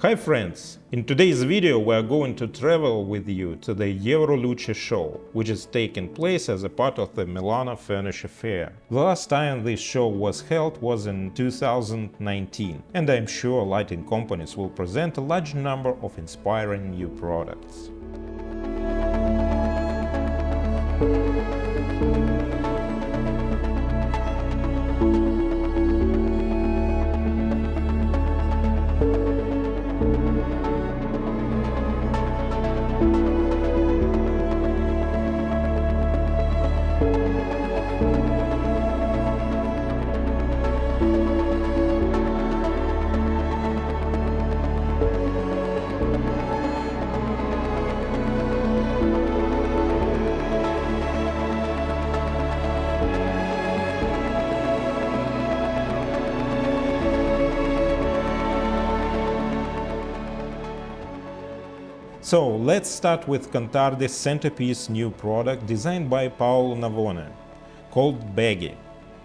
Hi friends! In today's video we are going to travel with you to the Euroluce show, which is taking place as a part of the Milan Furniture Fair. The last time this show was held was in 2019, and I'm sure lighting companies will present a large number of inspiring new products. So let's start with Contardi's centerpiece new product designed by Paolo Navone, called Baggy.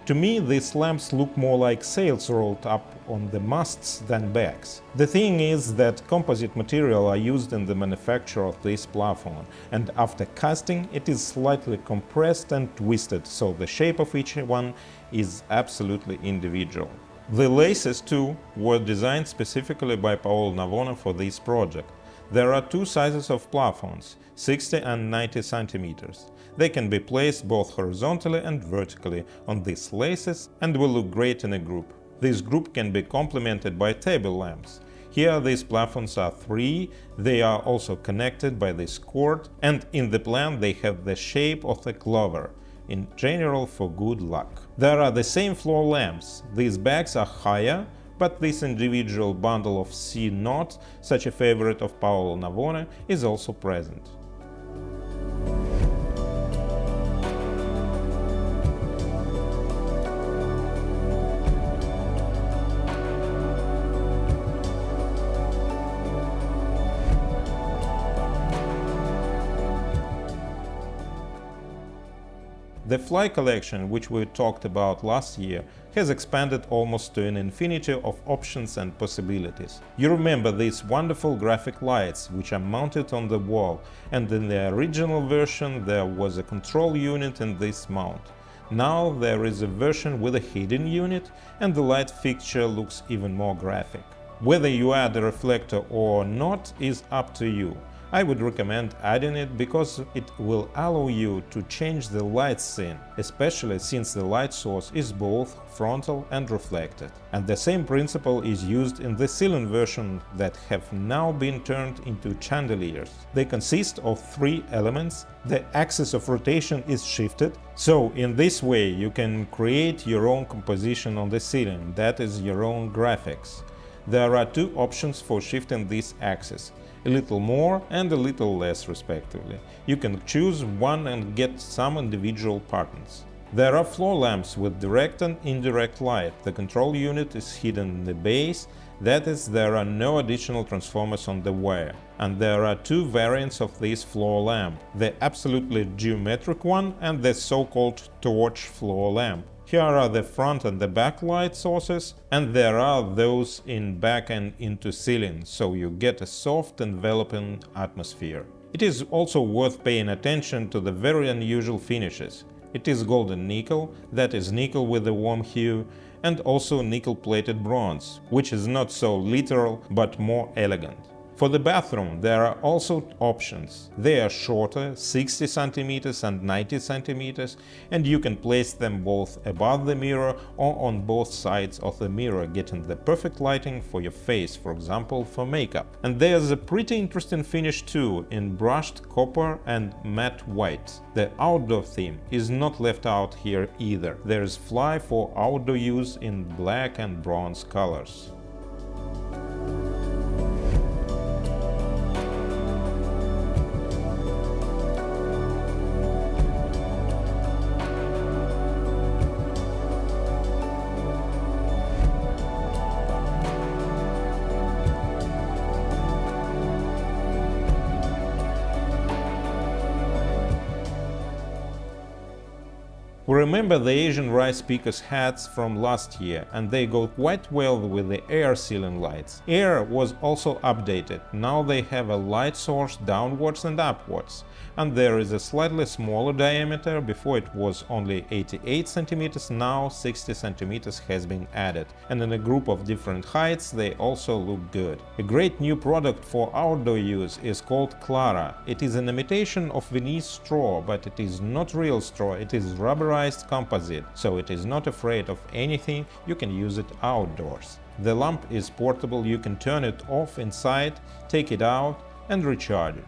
To me, these lamps look more like sails rolled up on the masts than bags. The thing is that composite material are used in the manufacture of this platform, and after casting it is slightly compressed and twisted, so the shape of each one is absolutely individual. The laces too were designed specifically by Paolo Navone for this project. There are two sizes of plafonds, 60 and 90 centimeters. They can be placed both horizontally and vertically on these laces and will look great in a group. This group can be complemented by table lamps. Here these plafonds are three, they are also connected by this cord, and in the plan they have the shape of a clover, in general for good luck. There are the same floor lamps. These bags are higher, but this individual bundle of C-knot, such a favorite of Paolo Navone, is also present. The Fly collection, which we talked about last year, has expanded almost to an infinity of options and possibilities. You remember these wonderful graphic lights, which are mounted on the wall, and in the original version there was a control unit in this mount. Now there is a version with a hidden unit, and the light fixture looks even more graphic. Whether you add a reflector or not is up to you. I would recommend adding it because it will allow you to change the light scene, especially since the light source is both frontal and reflected. And the same principle is used in the ceiling version that have now been turned into chandeliers. They consist of three elements. The axis of rotation is shifted, so in this way you can create your own composition on the ceiling, that is your own graphics. There are two options for shifting this axis. A little more and a little less respectively. You can choose one and get some individual patterns. There are floor lamps with direct and indirect light. The control unit is hidden in the base, that is, there are no additional transformers on the wire. And there are two variants of this floor lamp, the absolutely geometric one and the so-called torch floor lamp. Here are the front and the back light sources, and there are those in back and into ceiling, so you get a soft enveloping atmosphere. It is also worth paying attention to the very unusual finishes. It is golden nickel, that is nickel with a warm hue, and also nickel-plated bronze, which is not so literal but more elegant. For the bathroom there are also options. They are shorter, 60 cm and 90 cm, and you can place them both above the mirror or on both sides of the mirror, getting the perfect lighting for your face, for example for makeup. And there's a pretty interesting finish too, in brushed copper and matte white. The outdoor theme is not left out here either. There's Fly for outdoor use in black and bronze colors. We remember the Asian rice speakers hats from last year, and they go quite well with the air ceiling lights. Air was also updated. Now they have a light source downwards and upwards, and there is a slightly smaller diameter. Before it was only 88 cm, now 60 cm has been added, and in a group of different heights they also look good. A great new product for outdoor use is called Clara. It is an imitation of Venice straw, but it is not real straw, it is rubberized composite, so it is not afraid of anything, you can use it outdoors. The lamp is portable, you can turn it off inside, take it out and recharge it.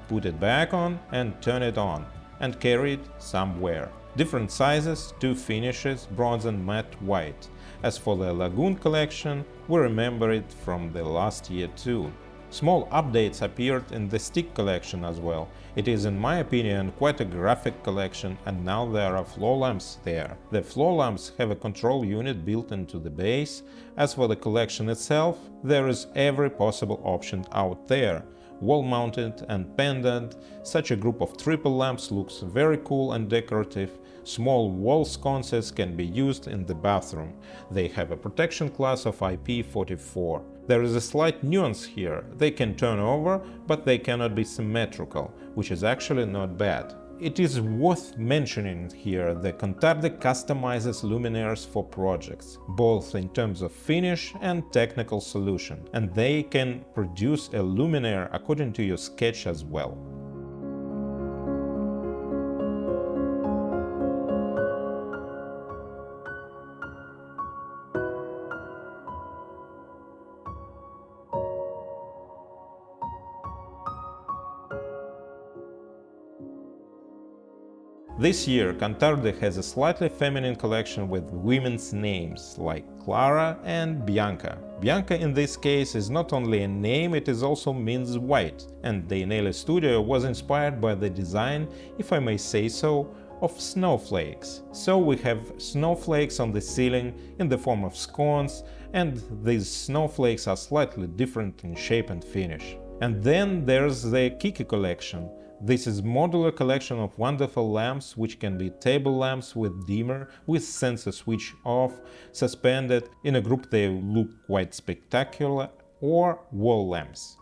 Put it back on and turn it on, and carry it somewhere. Different sizes, 2 finishes, bronze and matte white. As for the Lagoon collection, we remember it from the last year too. Small updates appeared in the Stick collection as well. It is, in my opinion, quite a graphic collection, and now there are floor lamps there. The floor lamps have a control unit built into the base. As for the collection itself, there is every possible option out there. Wall-mounted and pendant, such a group of triple lamps looks very cool and decorative. Small wall sconces can be used in the bathroom. They have a protection class of IP44. There is a slight nuance here. They can turn over, but they cannot be symmetrical, which is actually not bad. It is worth mentioning here that Contardi customizes luminaires for projects, both in terms of finish and technical solution, and they can produce a luminaire according to your sketch as well. This year, Contardi has a slightly feminine collection with women's names, like Clara and Bianca. Bianca in this case is not only a name, it is also means white, and the Inele studio was inspired by the design, if I may say so, of snowflakes. So we have snowflakes on the ceiling in the form of scones, and these snowflakes are slightly different in shape and finish. And then there's the Kiki collection. This is modular collection of wonderful lamps, which can be table lamps with dimmer, with sensor switch off, suspended. In a group they look quite spectacular, or wall lamps.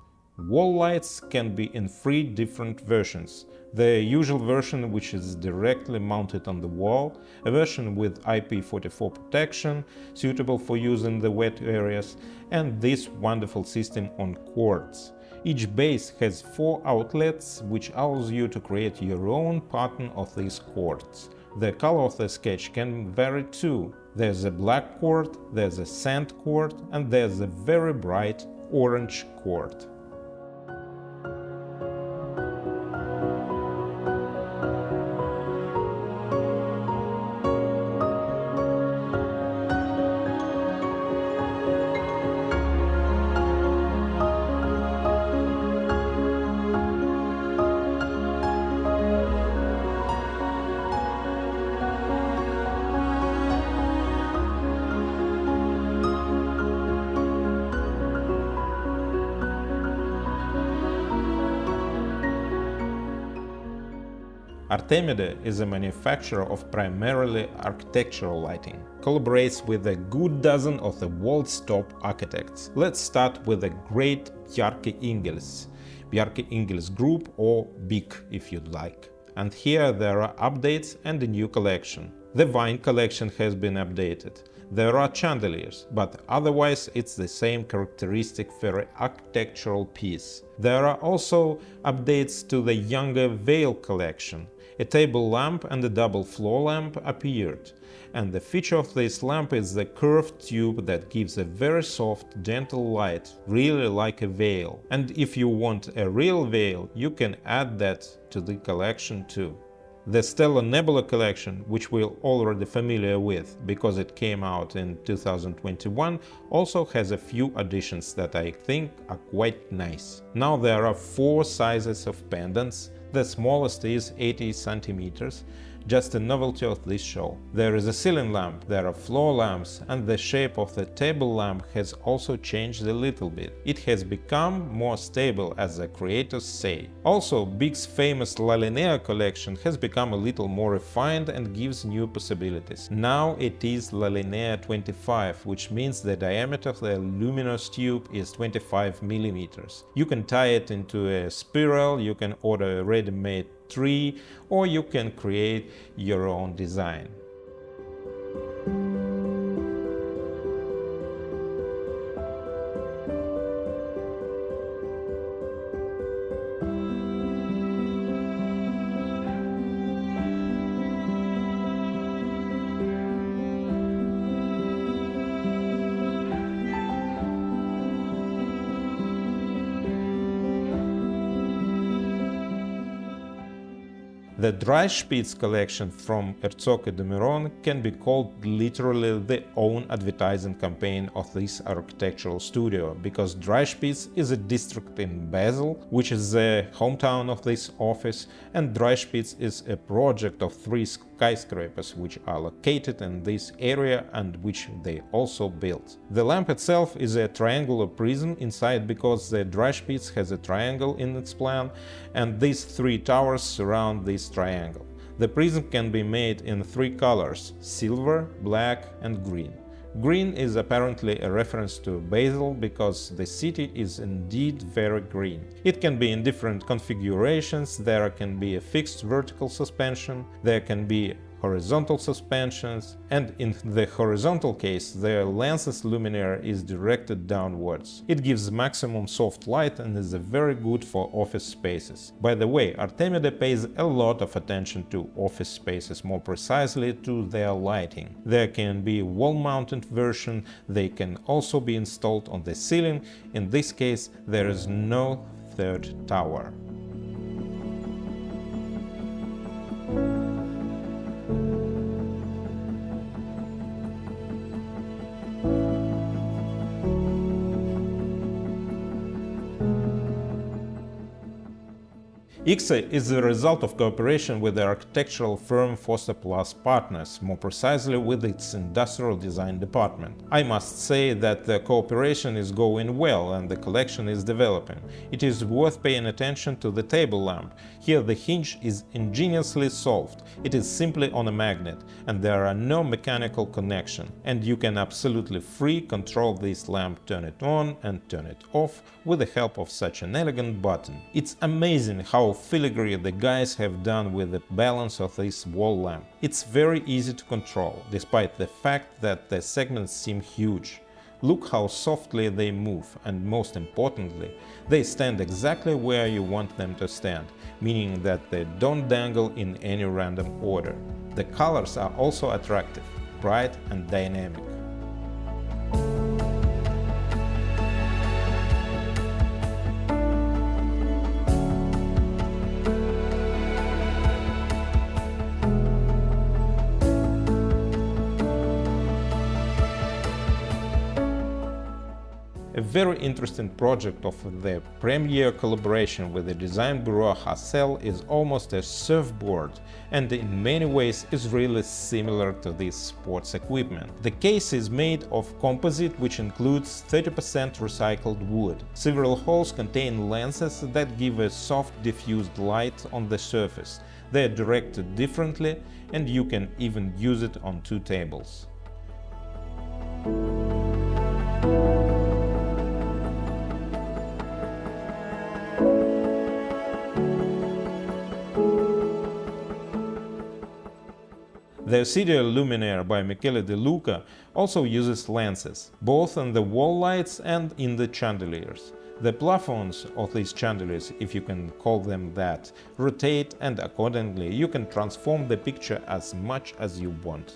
Wall lights can be in 3 different versions. The usual version, which is directly mounted on the wall, a version with IP44 protection, suitable for use in the wet areas, and this wonderful system on cords. Each base has 4 outlets, which allows you to create your own pattern of these cords. The color of the sketch can vary too. There's a black cord, there's a sand cord, and there's a very bright orange cord. Artemide is a manufacturer of primarily architectural lighting, collaborates with a good dozen of the world's top architects. Let's start with the great Bjarke Ingels Group, or BIG if you'd like. And here there are updates and a new collection. The Vine collection has been updated. There are chandeliers, but otherwise it's the same characteristic very architectural piece. There are also updates to the younger Veil collection. A table lamp and a double floor lamp appeared, and the feature of this lamp is the curved tube that gives a very soft, gentle light, really like a veil. And if you want a real veil, you can add that to the collection too. The Stellar Nebula collection, which we're already familiar with because it came out in 2021, also has a few additions that I think are quite nice. Now there are 4 sizes of pendants. The smallest is 80 centimeters. just a novelty of this show. There is a ceiling lamp, there are floor lamps, and the shape of the table lamp has also changed a little bit. It has become more stable, as the creators say. Also, Big's famous luminaire collection has become a little more refined and gives new possibilities. Now it is luminaire 25, which means the diameter of the luminous tube is 25 mm. You can tie it into a spiral, you can order a ready-made tree, or you can create your own design. The Dry Spitz collection from Erzoque de Miron can be called literally the own advertising campaign of this architectural studio, because Dry Spitz is a district in Basel, which is the hometown of this office, and Dry Spitz is a project of 3 skyscrapers which are located in this area and which they also built. The lamp itself is a triangular prism inside because the Dry Spitz has a triangle in its plan, and these 3 towers surround this triangle. The prism can be made in 3 colors: silver, black and green. Green is apparently a reference to Basel because the city is indeed very green. It can be in different configurations. There can be a fixed vertical suspension, there can be horizontal suspensions, and in the horizontal case the lens's luminaire is directed downwards. It gives maximum soft light and is very good for office spaces. By the way, Artemide pays a lot of attention to office spaces, more precisely to their lighting. There can be a wall-mounted version, they can also be installed on the ceiling. In this case there is no third tower. ICSE is the result of cooperation with the architectural firm Foster Plus Partners, more precisely with its industrial design department. I must say that the cooperation is going well and the collection is developing. It is worth paying attention to the table lamp. Here the hinge is ingeniously solved. It is simply on a magnet and there are no mechanical connection, and you can absolutely free control this lamp, turn it on and turn it off with the help of such an elegant button. It's amazing how filigree the guys have done with the balance of this wall lamp. It's very easy to control, despite the fact that the segments seem huge. Look how softly they move, and most importantly, they stand exactly where you want them to stand, meaning that they don't dangle in any random order. The colors are also attractive, bright and dynamic. A very interesting project of the premier collaboration with the design bureau Hassel is almost a surfboard, and in many ways is really similar to this sports equipment. The case is made of composite, which includes 30% recycled wood. Several holes contain lenses that give a soft diffused light on the surface. They are directed differently, and you can even use it on 2 tables. The Ossetia luminaire by Michele De Luca also uses lenses, both in the wall lights and in the chandeliers. The plafonds of these chandeliers, if you can call them that, rotate, and accordingly you can transform the picture as much as you want.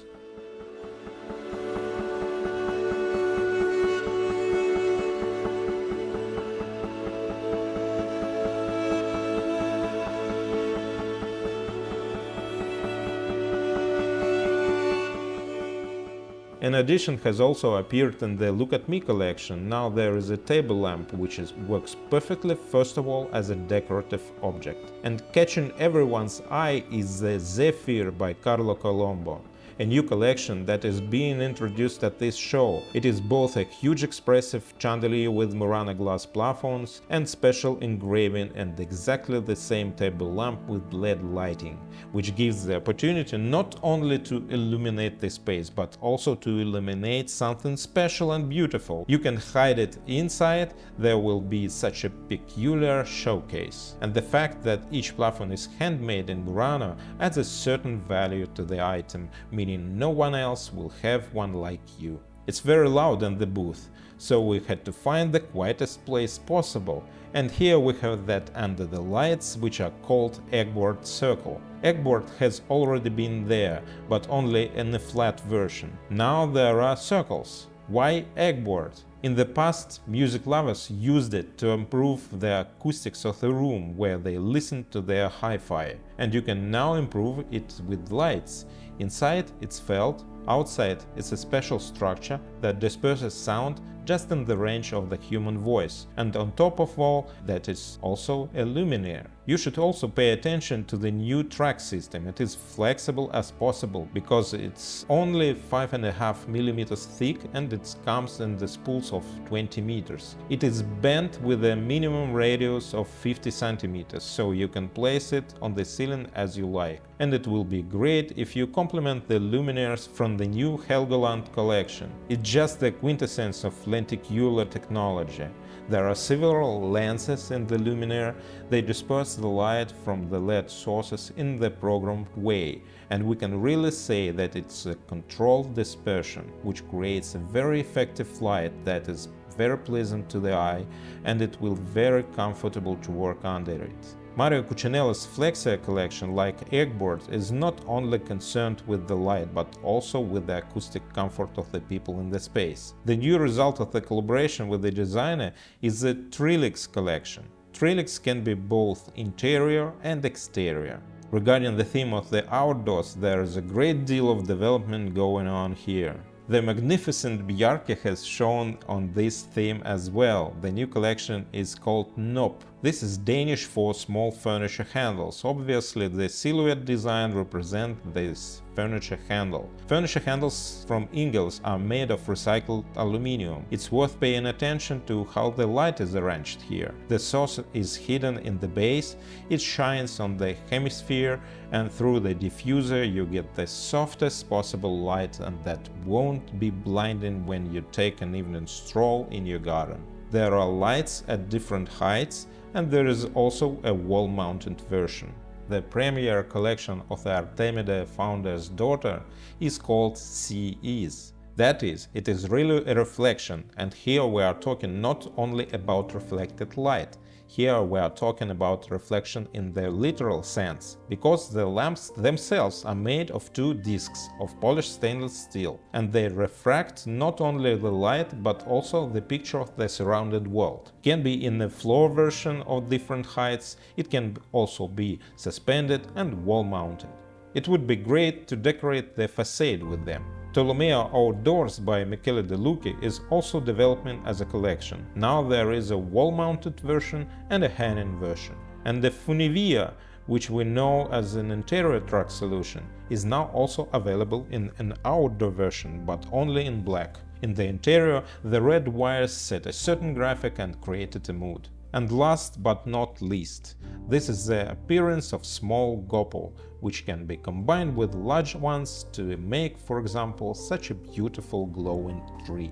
An addition has also appeared in the Look at Me collection. Now there is a table lamp which works perfectly, first of all, as a decorative object. And catching everyone's eye is the Zephyr by Carlo Colombo, a new collection that is being introduced at this show. It is both a huge expressive chandelier with Murano glass plafonds and special engraving, and exactly the same table lamp with LED lighting, which gives the opportunity not only to illuminate the space but also to illuminate something special and beautiful. You can hide it inside, there will be such a peculiar showcase. And the fact that each plafond is handmade in Murano adds a certain value to the item, meaning no one else will have one like you. It's very loud in the booth, so we had to find the quietest place possible, and here we have that under the lights, which are called Eggboard Circle. Eggboard has already been there, but only in a flat version. Now there are circles. Why Eggboard? In the past, music lovers used it to improve the acoustics of the room where they listened to their hi-fi, and you can now improve it with lights. Inside it's felt, outside it's a special structure that disperses sound just in the range of the human voice, and on top of all that is also a luminaire. You should also pay attention to the new track system. It is flexible as possible because it's only 5.5 mm thick and it comes in the spools of 20 meters. It is bent with a minimum radius of 50 centimeters, so you can place it on the ceiling as you like. And it will be great if you complement the luminaires from the new Helgoland collection. It's just the quintessence of lenticular technology. There are several lenses in the luminaire. They disperse the light from the LED sources in the programmed way, and we can really say that it's a controlled dispersion, which creates a very effective light that is very pleasant to the eye, and it will be very comfortable to work under it. Mario Cucinelli's Flexia collection, like Eggboard, is not only concerned with the light but also with the acoustic comfort of the people in the space. The new result of the collaboration with the designer is the Trilix collection. Trilix can be both interior and exterior. Regarding the theme of the outdoors, there is a great deal of development going on here. The magnificent Bjarke has shown on this theme as well. The new collection is called Nop. This is Danish for small furniture handles. Obviously, the silhouette design represents this furniture handle. Furniture handles from Ingels are made of recycled aluminum. It's worth paying attention to how the light is arranged here. The source is hidden in the base, it shines on the hemisphere, and through the diffuser you get the softest possible light, and that won't be blinding when you take an evening stroll in your garden. There are lights at different heights, and there is also a wall-mounted version. The premier collection of the Artemide founder's daughter is called CEs. That is, it is really a reflection, and here we are talking not only about reflected light. Here we are talking about reflection in the literal sense, because the lamps themselves are made of two discs of polished stainless steel, and they refract not only the light but also the picture of the surrounded world. It can be in a floor version of different heights, it can also be suspended and wall-mounted. It would be great to decorate the facade with them. Tolomeo Outdoors by Michele De Lucchi is also developing as a collection. Now there is a wall-mounted version and a hanging version. And the Funivia, which we know as an interior truck solution, is now also available in an outdoor version, but only in black. In the interior, the red wires set a certain graphic and created a mood. And last but not least, this is the appearance of small gopal, which can be combined with large ones to make, for example, such a beautiful glowing tree.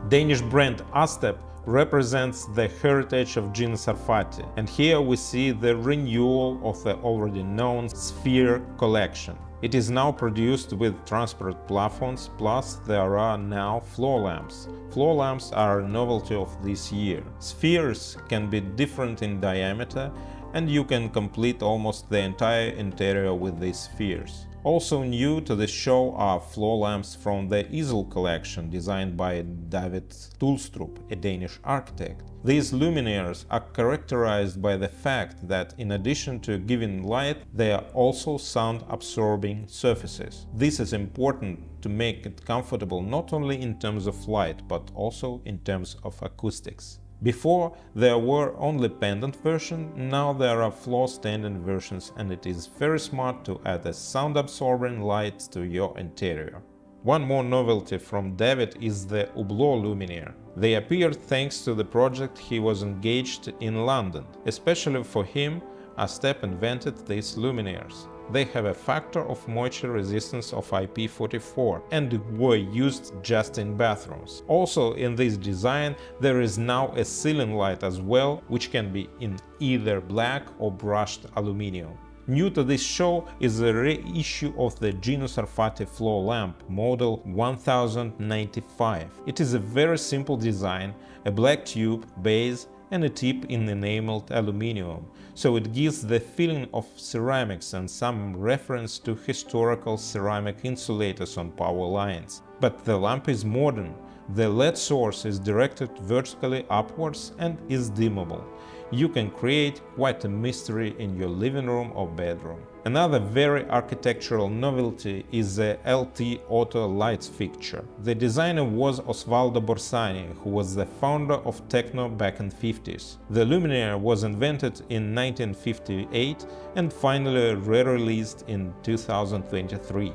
Danish brand Astep represents the heritage of Gino Sarfatti, and here we see the renewal of the already known Sphere collection. It is now produced with transparent plafonds, plus there are now floor lamps. Floor lamps are a novelty of this year. Spheres can be different in diameter, and you can complete almost the entire interior with these spheres. Also new to the show are floor lamps from the Easel collection designed by David Tulstrup, a Danish architect. These luminaires are characterized by the fact that in addition to giving light, they are also sound-absorbing surfaces. This is important to make it comfortable not only in terms of light, but also in terms of acoustics. Before, there were only pendant versions, now there are floor-standing versions, and it is very smart to add a sound-absorbing light to your interior. One more novelty from David is the Hublot luminaire. They appeared thanks to the project he was engaged in London. Especially for him, Astep invented these luminaires. They have a factor of moisture resistance of IP44 and were used just in bathrooms. Also in this design there is now a ceiling light as well, which can be in either black or brushed aluminum. New to this show is a reissue of the Gino Sarfati floor lamp, model 1095. It is a very simple design, a black tube, base and a tip in enameled aluminum, so it gives the feeling of ceramics and some reference to historical ceramic insulators on power lines. But the lamp is modern. The LED source is directed vertically upwards and is dimmable. You can create quite a mystery in your living room or bedroom. Another very architectural novelty is the LT Auto Lights fixture. The designer was Osvaldo Borsani, who was the founder of techno back in the 50s. The luminaire was invented in 1958 and finally re-released in 2023.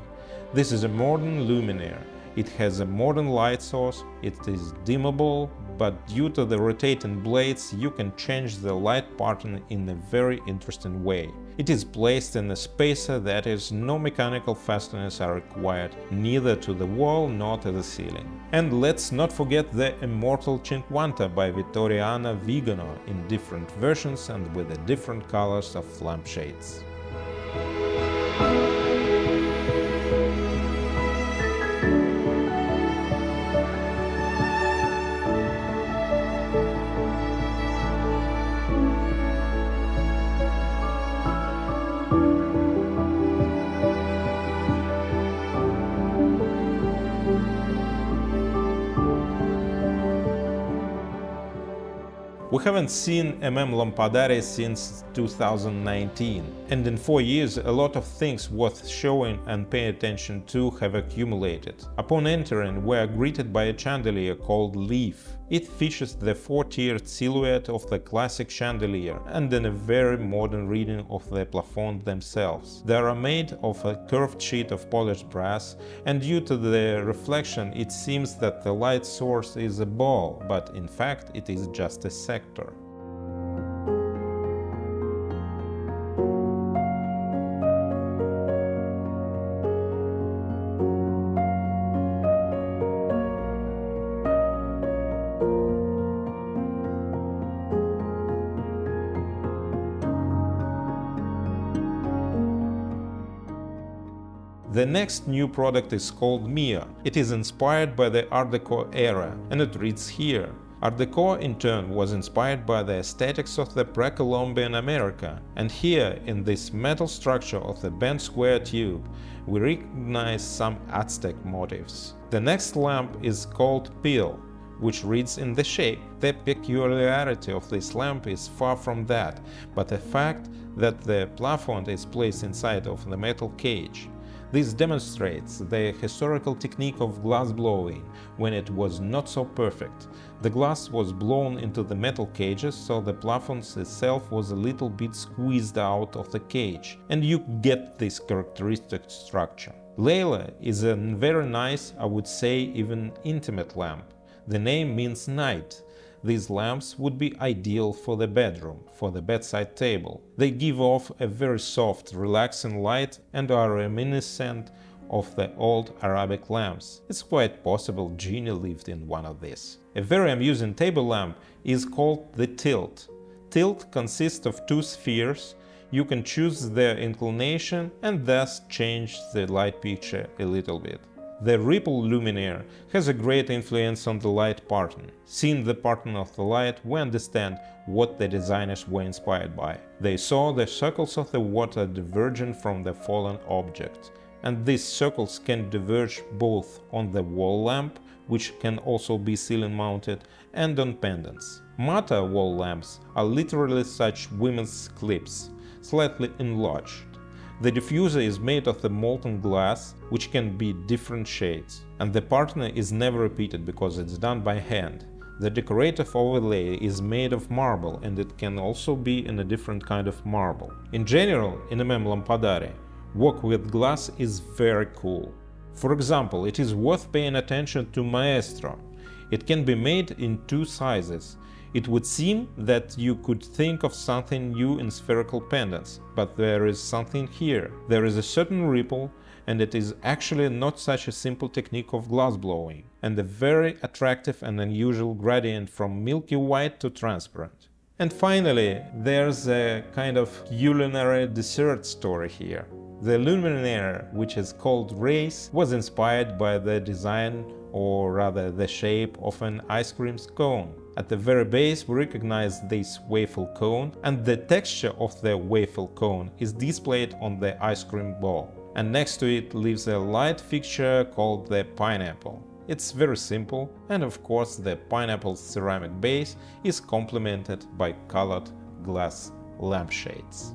This is a modern luminaire. It has a modern light source, it is dimmable, but due to the rotating blades you can change the light pattern in a very interesting way. It is placed in a spacer, that is, no mechanical fasteners are required, neither to the wall nor to the ceiling. And let's not forget the immortal Cinquanta by Vittoriano Vigano in different versions and with the different colors of lampshades. We haven't seen Lampadari since 2019, and in 4 years a lot of things worth showing and paying attention to have accumulated. Upon entering, we are greeted by a chandelier called Leaf. It features the 4-tiered silhouette of the classic chandelier and in a very modern reading of the plafond themselves. They are made of a curved sheet of polished brass, and due to the reflection it seems that the light source is a ball, but in fact it is just a sector. The next new product is called Mia. It is inspired by the Art Deco era, and it reads here. Art Deco in turn was inspired by the aesthetics of the pre-Columbian America, and here in this metal structure of the bent square tube we recognize some Aztec motifs. The next lamp is called Peel, which reads in the shape. The peculiarity of this lamp is far from that, but the fact that the plafond is placed inside of the metal cage. This demonstrates the historical technique of glass blowing, when it was not so perfect. The glass was blown into the metal cages, so the plafond itself was a little bit squeezed out of the cage, and you get this characteristic structure. Layla is a very nice, I would say even intimate lamp. The name means night. These lamps would be ideal for the bedroom, for the bedside table. They give off a very soft, relaxing light and are reminiscent of the old Arabic lamps. It's quite possible Genie lived in one of these. A very amusing table lamp is called the Tilt. Tilt consists of 2 spheres. You can choose their inclination and thus change the light picture a little bit. The ripple luminaire has a great influence on the light pattern. Seeing the pattern of the light, we understand what the designers were inspired by. They saw the circles of the water diverging from the fallen object, and these circles can diverge both on the wall lamp, which can also be ceiling mounted, and on pendants. Matte wall lamps are literally such women's clips, slightly enlarged. The diffuser is made of the molten glass, which can be different shades, and the pattern is never repeated because it's done by hand. The decorative overlay is made of marble, and it can also be in a different kind of marble. In general, in Lampadari, work with glass is very cool. For example, it is worth paying attention to Maestro. It can be made in two sizes. It would seem that you could think of something new in spherical pendants, but there is something here. There is a certain ripple, and it is actually not such a simple technique of glass blowing, and a very attractive and unusual gradient from milky white to transparent. And finally, there's a kind of culinary dessert story here. The luminaire, which is called race, was inspired by the design, or rather the shape, of an ice cream cone. At the very base we recognize this waffle cone, and the texture of the waffle cone is displayed on the ice cream ball. And next to it lives a light fixture called the pineapple. It's very simple, and of course the pineapple's ceramic base is complemented by colored glass lampshades.